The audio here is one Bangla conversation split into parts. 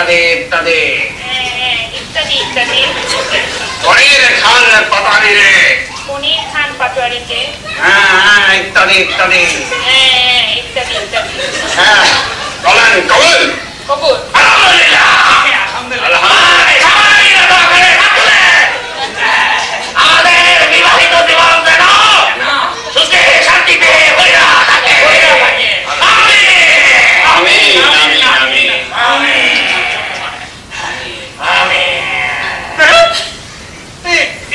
ইত্যাদি ইত্যাদি ইত্যাদি ইত্যাদি পনির খান পাটোয়ারিরে পনির খান পাটোয়ারিতে ইত্যাদি ইত্যাদি ইত্যাদি ইত্যাদি হ্যাঁ বলেন কবুল কবুল আলহামদুলিল্লাহ আমাদের বিবাহিত জীবন যেন সুখে শান্তিতে ভরা থাকে। আমিন আমিন আমিন আমিন।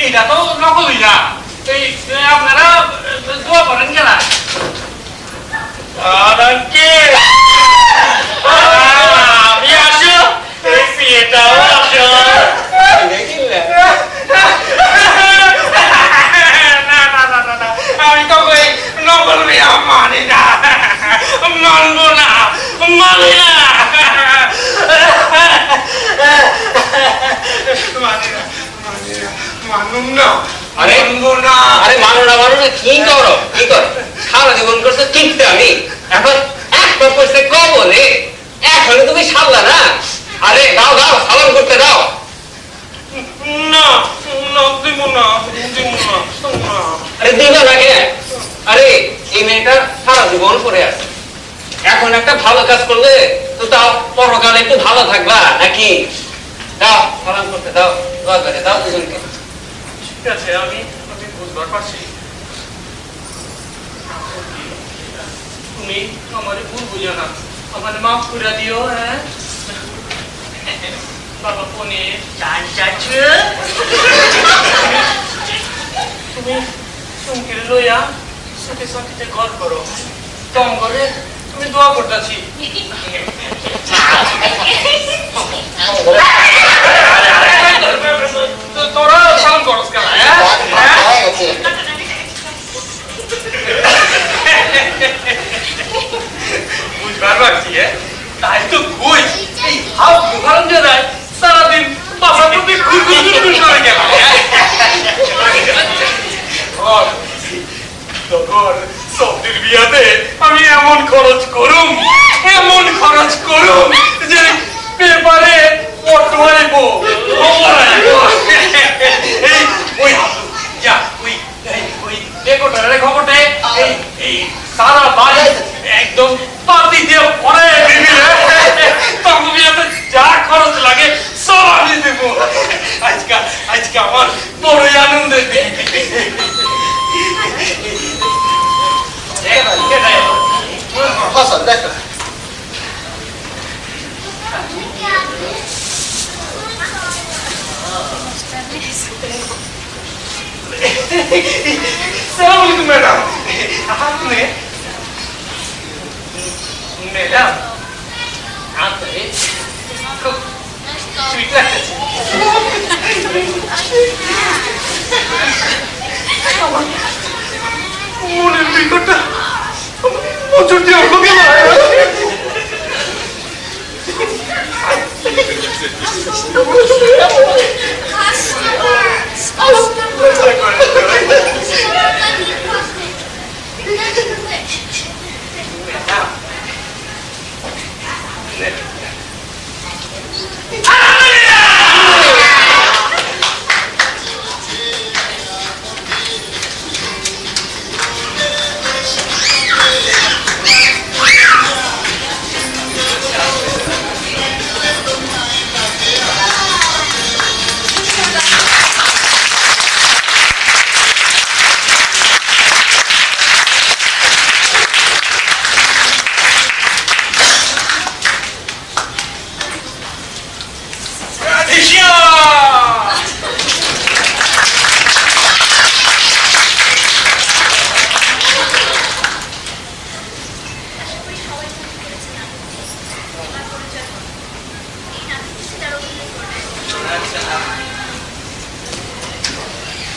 এটা তো নকলই না। আপনারা দোয়া করেন কেন? আমি আসো, এটাও আসো। আমি তো নকল বিয়া মানি না, মানবো না, মানি না, মানুম না। আরে আরে মানো না কি করো সারা জীবন করছো কিনতে আমি এখন একবার করছে কবলে এখনো তুমি সারলা না। আরে দাও দাও সালাম করতে দাও। না দিব না, আরে দিবা না কেন? আরে এই মেয়েটা সারা জীবন করে আছে, এখন একটা ভালো কাজ করলে তো তাও পরকালে একটু ভালো থাকবা নাকি? দাও সালাম করতে দাও, দোয়া করে দাও দুজনকে। ঠিক আছে, আমি বুঝবার পারছি। তুমি আমার ভুল বুঝো না, আমার মাফ করে দিও। হ্যাঁ বাবা পনির তুমি চুমকে লইয়া সুখে শান্তিতে ঘর করো। তম করে তুমি দোয়া করতেছি। তোরা সালাম করস কেন? বুঝবার পারছি। তাই তো কই এই হাও দোকান যায় সারাদিন বাসা প্রতি ঘুরঘুর করে গেল। তখন সবজির বিয়াতে আমি এমন খরচ করুম যে পেপারে ফটো আইব। এই ওই যা ওই ডেকোটারে খবরতে এই সারা বাড়ি একদম পাতি দিয়ে ভরে দিবি। তখন বিয়াতে যা খরচ লাগে সব আমি দেব। আজকে আমার বড়ই আনন্দের দিন। দেখো Assalamualaikum madam. आपने मैडम आप खूब स्वीट लगते हैं। मुझे भी करता मुझे जो हो गया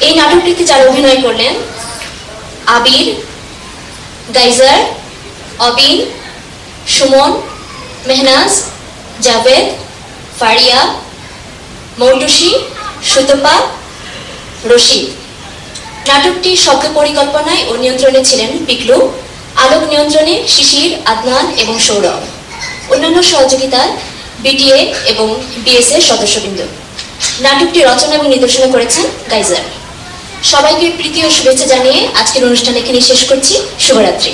এই নাটকটিতে যারা অভিনয় করলেন আবির, গাইজার, অবিন, সুমন, মেহনাজ, জাভেদ, ফারিয়া, মৌটুসী, সুতপা, রশিদ। নাটকটি শব্দ পরিকল্পনায় ও নিয়ন্ত্রণে ছিলেন পিকলু, আলোক নিয়ন্ত্রণে শিশির, আদনান এবং সৌরভ। অন্যান্য সহযোগিতায় বিটিএ এবং বিএস এর সদস্যবৃন্দ। নাটকটি রচনা এবং নির্দেশনা করেছেন গাইজার। সবাইকে প্রীতি ও শুভেচ্ছা জানিয়ে আজকের অনুষ্ঠান এখানে শেষ করছি। শুভরাত্রি।